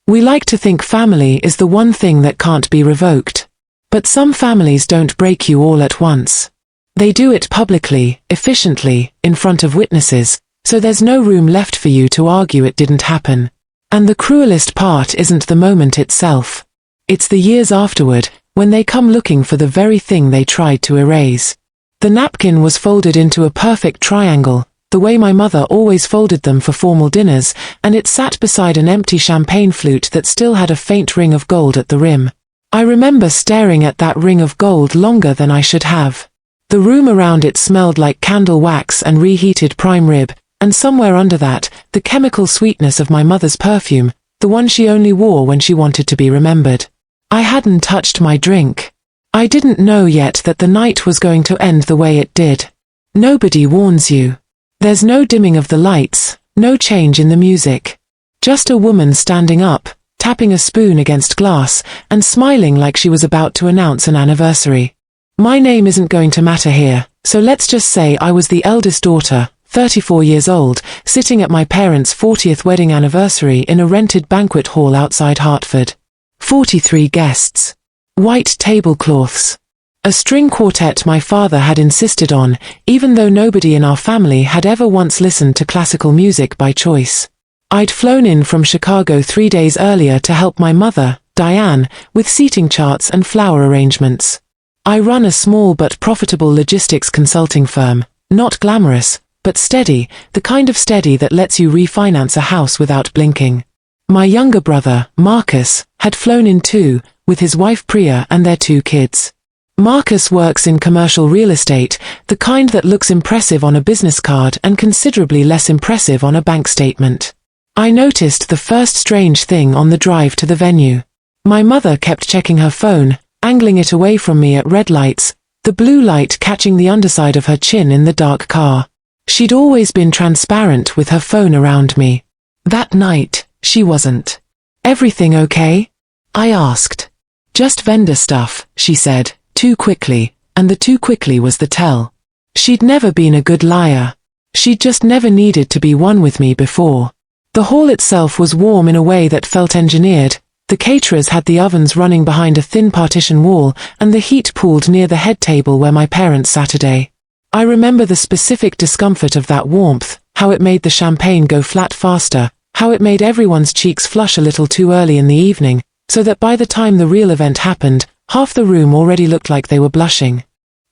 We like to think family is the one thing that can't be revoked. But some families don't break you all at once. They do it publicly, efficiently, in front of witnesses, so there's no room left for you to argue it didn't happen. And the cruelest part isn't the moment itself. It's the years afterward, when they come looking for the very thing they tried to erase. The napkin was folded into a perfect triangle, the way my mother always folded them for formal dinners, and it sat beside an empty champagne flute that still had a faint ring of gold at the rim. I remember staring at that ring of gold longer than I should have. The room around it smelled like candle wax and reheated prime rib, and somewhere under that, the chemical sweetness of my mother's perfume, the one she only wore when she wanted to be remembered. I hadn't touched my drink. I didn't know yet that the night was going to end the way it did. Nobody warns you. There's no dimming of the lights, no change in the music. Just a woman standing up, tapping a spoon against glass, and smiling like she was about to announce an anniversary. My name isn't going to matter here, so let's just say I was the eldest daughter, 34 years old, sitting at my parents' 40th wedding anniversary in a rented banquet hall outside Hartford. 43 guests. White tablecloths. A string quartet my father had insisted on, even though nobody in our family had ever once listened to classical music by choice. I'd flown in from Chicago 3 days earlier to help my mother, Diane, with seating charts and flower arrangements. I run a small but profitable logistics consulting firm, not glamorous, but steady, the kind of steady that lets you refinance a house without blinking. My younger brother, Marcus, had flown in too, with his wife Priya and their 2 kids. Marcus works in commercial real estate, the kind that looks impressive on a business card and considerably less impressive on a bank statement. I noticed the first strange thing on the drive to the venue. My mother kept checking her phone, angling it away from me at red lights, the blue light catching the underside of her chin in the dark car. She'd always been transparent with her phone around me. That night, she wasn't. "Everything okay?" I asked. "Just vendor stuff," she said, too quickly, and the too quickly was the tell. She'd never been a good liar. She'd just never needed to be one with me before. The hall itself was warm in a way that felt engineered. The caterers had the ovens running behind a thin partition wall, and the heat pooled near the head table where my parents sat a day. I remember the specific discomfort of that warmth, how it made the champagne go flat faster, how it made everyone's cheeks flush a little too early in the evening, so that by the time the real event happened, half the room already looked like they were blushing.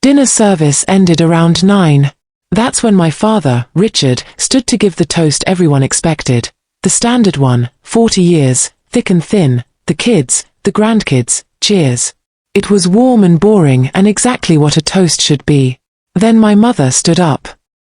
Dinner service ended around 9. That's when my father, Richard, stood to give the toast everyone expected. The standard one, 40 years, thick and thin, the kids, the grandkids, cheers. It was warm and boring and exactly what a toast should be. Then my mother stood up.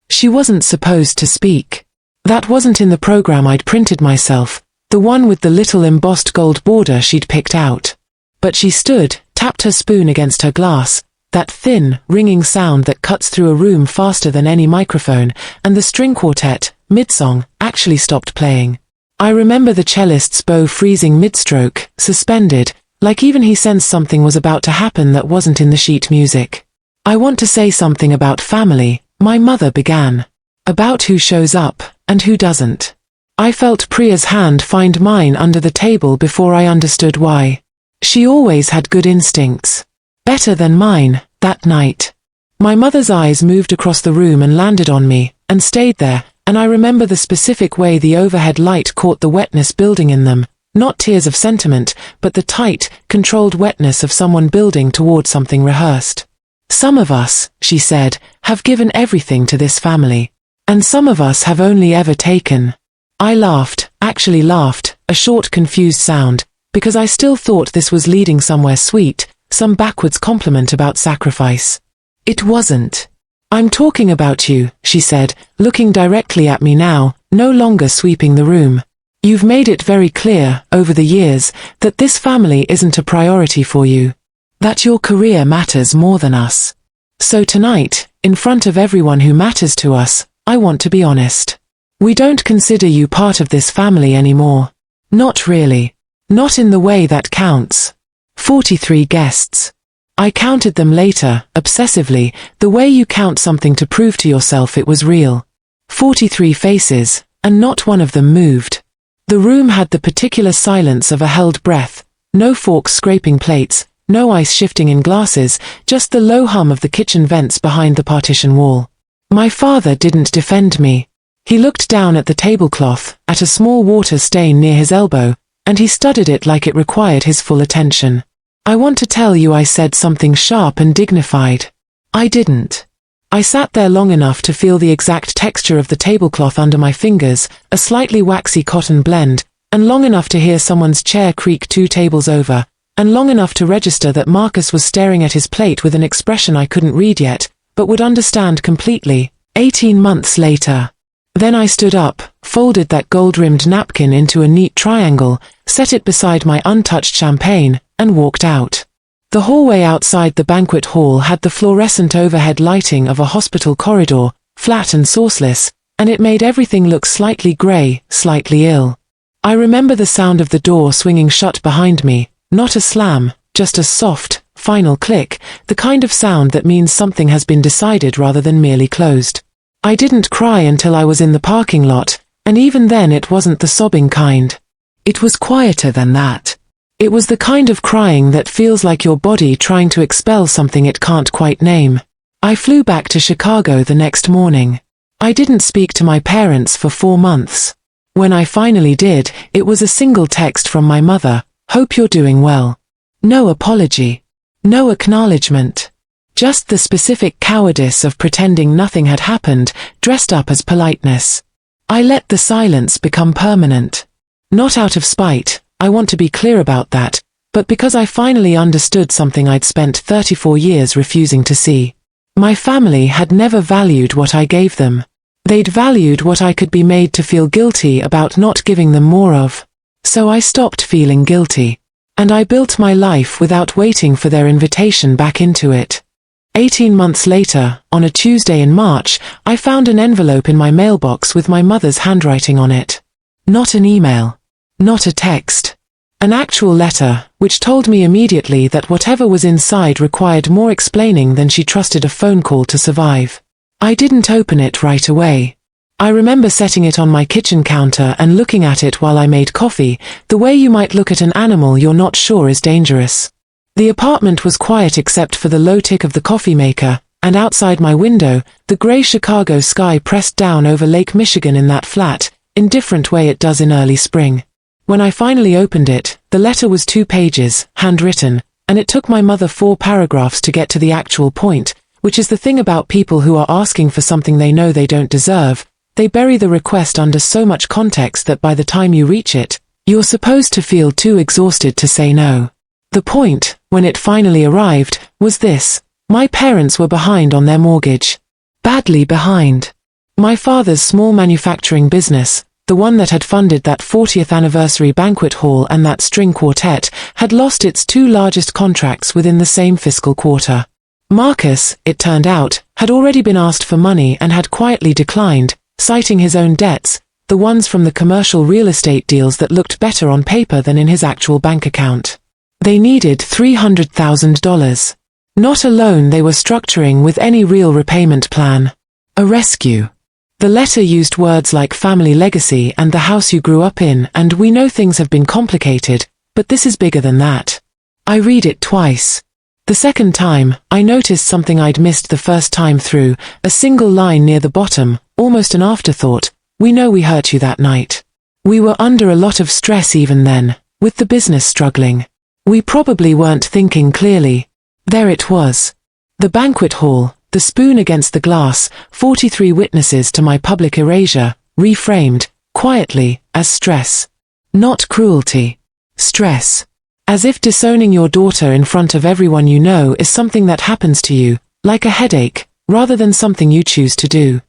She wasn't supposed to speak. That wasn't in the program I'd printed myself, the one with the little embossed gold border she'd picked out. But she stood, tapped her spoon against her glass, that thin, ringing sound that cuts through a room faster than any microphone, and the string quartet, mid-song, actually stopped playing. I remember the cellist's bow freezing mid-stroke, suspended, like even he sensed something was about to happen that wasn't in the sheet music. "I want to say something about family," my mother began. "About who shows up, and who doesn't." I felt Priya's hand find mine under the table before I understood why. She always had good instincts. Better than mine, that night. My mother's eyes moved across the room and landed on me, and stayed there, and I remember the specific way the overhead light caught the wetness building in them, not tears of sentiment, but the tight, controlled wetness of someone building toward something rehearsed. "Some of us," she said, "have given everything to this family. And some of us have only ever taken." I laughed, actually laughed, a short confused sound, because I still thought this was leading somewhere sweet, some backwards compliment about sacrifice. It wasn't. "I'm talking about you," she said, looking directly at me now, no longer sweeping the room. "You've made it very clear, over the years, that this family isn't a priority for you. That your career matters more than us. So tonight, in front of everyone who matters to us, I want to be honest. We don't consider you part of this family anymore. Not really. Not in the way that counts." 43 guests. I counted them later, obsessively, the way you count something to prove to yourself it was real. 43 faces, and not one of them moved. The room had the particular silence of a held breath, no forks scraping plates, no ice shifting in glasses, just the low hum of the kitchen vents behind the partition wall. My father didn't defend me. He looked down at the tablecloth, at a small water stain near his elbow, and he studied it like it required his full attention. "I want to tell you," I said, something sharp and dignified. I didn't. I sat there long enough to feel the exact texture of the tablecloth under my fingers, a slightly waxy cotton blend, and long enough to hear someone's chair creak 2 tables over, and long enough to register that Marcus was staring at his plate with an expression I couldn't read yet, but would understand completely, 18 months later. Then I stood up, folded that gold-rimmed napkin into a neat triangle, set it beside my untouched champagne, and walked out. The hallway outside the banquet hall had the fluorescent overhead lighting of a hospital corridor, flat and sourceless, and it made everything look slightly grey, slightly ill. I remember the sound of the door swinging shut behind me, not a slam, just a soft, final click, the kind of sound that means something has been decided rather than merely closed. I didn't cry until I was in the parking lot, and even then it wasn't the sobbing kind. It was quieter than that. It was the kind of crying that feels like your body trying to expel something it can't quite name. I flew back to Chicago the next morning. I didn't speak to my parents for 4 months. When I finally did, it was a single text from my mother, "Hope you're doing well." No apology. No acknowledgement. Just the specific cowardice of pretending nothing had happened, dressed up as politeness. I let the silence become permanent. Not out of spite, I want to be clear about that, but because I finally understood something I'd spent 34 years refusing to see. My family had never valued what I gave them. They'd valued what I could be made to feel guilty about not giving them more of. So I stopped feeling guilty. And I built my life without waiting for their invitation back into it. 18 months later, on a Tuesday in March, I found an envelope in my mailbox with my mother's handwriting on it. Not an email. Not a text. An actual letter, which told me immediately that whatever was inside required more explaining than she trusted a phone call to survive. I didn't open it right away. I remember setting it on my kitchen counter and looking at it while I made coffee, the way you might look at an animal you're not sure is dangerous. The apartment was quiet except for the low tick of the coffee maker, and outside my window, the gray Chicago sky pressed down over Lake Michigan in that flat, indifferent way it does in early spring. When I finally opened it, the letter was 2 pages, handwritten, and it took my mother 4 paragraphs to get to the actual point, which is the thing about people who are asking for something they know they don't deserve. They bury the request under so much context that by the time you reach it, you're supposed to feel too exhausted to say no. The point, when it finally arrived, was this: my parents were behind on their mortgage. Badly behind. My father's small manufacturing business, the one that had funded that 40th anniversary banquet hall and that string quartet, had lost its 2 largest contracts within the same fiscal quarter. Marcus, it turned out, had already been asked for money and had quietly declined, citing his own debts, the ones from the commercial real estate deals that looked better on paper than in his actual bank account. They needed $300,000. Not a loan they were structuring with any real repayment plan. A rescue. The letter used words like family legacy and the house you grew up in, and we know things have been complicated, but this is bigger than that. I read it twice. The second time, I noticed something I'd missed the first time through, a single line near the bottom, almost an afterthought: "We know we hurt you that night. We were under a lot of stress even then, with the business struggling. We probably weren't thinking clearly." There it was. The banquet hall, the spoon against the glass, 43 witnesses to my public erasure, reframed, quietly, as stress. Not cruelty. Stress. As if disowning your daughter in front of everyone you know is something that happens to you, like a headache, rather than something you choose to do.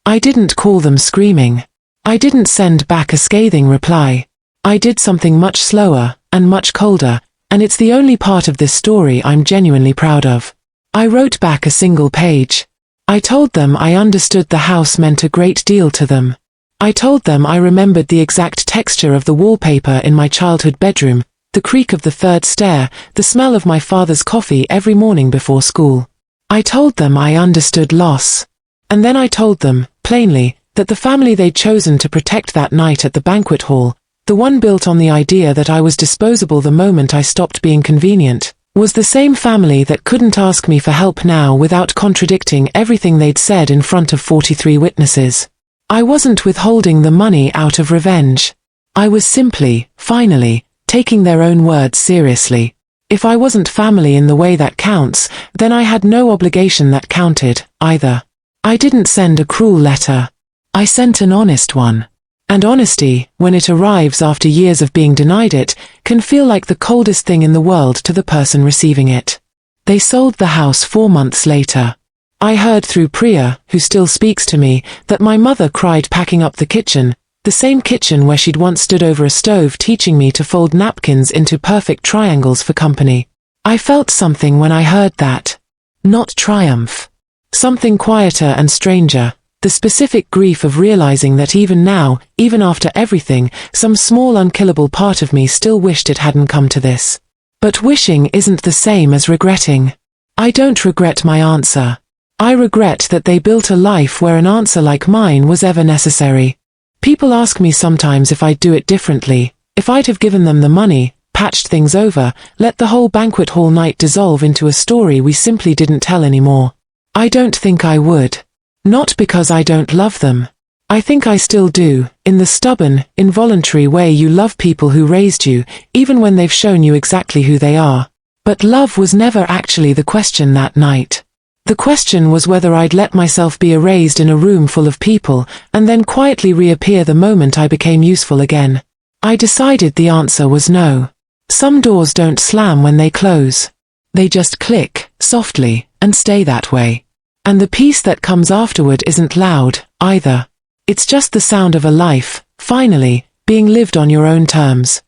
I didn't call them screaming. I didn't send back a scathing reply. I did something much slower, and much colder, and it's the only part of this story I'm genuinely proud of. I wrote back a single page. I told them I understood the house meant a great deal to them. I told them I remembered the exact texture of the wallpaper in my childhood bedroom, the creak of the 3rd stair, the smell of my father's coffee every morning before school. I told them I understood loss. And then I told them, plainly, that the family they'd chosen to protect that night at the banquet hall, the one built on the idea that I was disposable the moment I stopped being convenient, was the same family that couldn't ask me for help now without contradicting everything they'd said in front of 43 witnesses. I wasn't withholding the money out of revenge. I was simply, finally, taking their own words seriously. If I wasn't family in the way that counts, then I had no obligation that counted, either. I didn't send a cruel letter. I sent an honest one. And honesty, when it arrives after years of being denied it, can feel like the coldest thing in the world to the person receiving it. They sold the house 4 months later. I heard through Priya, who still speaks to me, that my mother cried packing up the kitchen, the same kitchen where she'd once stood over a stove teaching me to fold napkins into perfect triangles for company. I felt something when I heard that. Not triumph. Something quieter and stranger. The specific grief of realizing that even now, even after everything, some small unkillable part of me still wished it hadn't come to this. But wishing isn't the same as regretting. I don't regret my answer. I regret that they built a life where an answer like mine was ever necessary. People ask me sometimes if I'd do it differently, if I'd have given them the money, patched things over, let the whole banquet hall night dissolve into a story we simply didn't tell anymore. I don't think I would. Not because I don't love them. I think I still do, in the stubborn, involuntary way you love people who raised you, even when they've shown you exactly who they are. But love was never actually the question that night. The question was whether I'd let myself be erased in a room full of people, and then quietly reappear the moment I became useful again. I decided the answer was no. Some doors don't slam when they close. They just click, softly, and stay that way. And the peace that comes afterward isn't loud, either. It's just the sound of a life, finally, being lived on your own terms.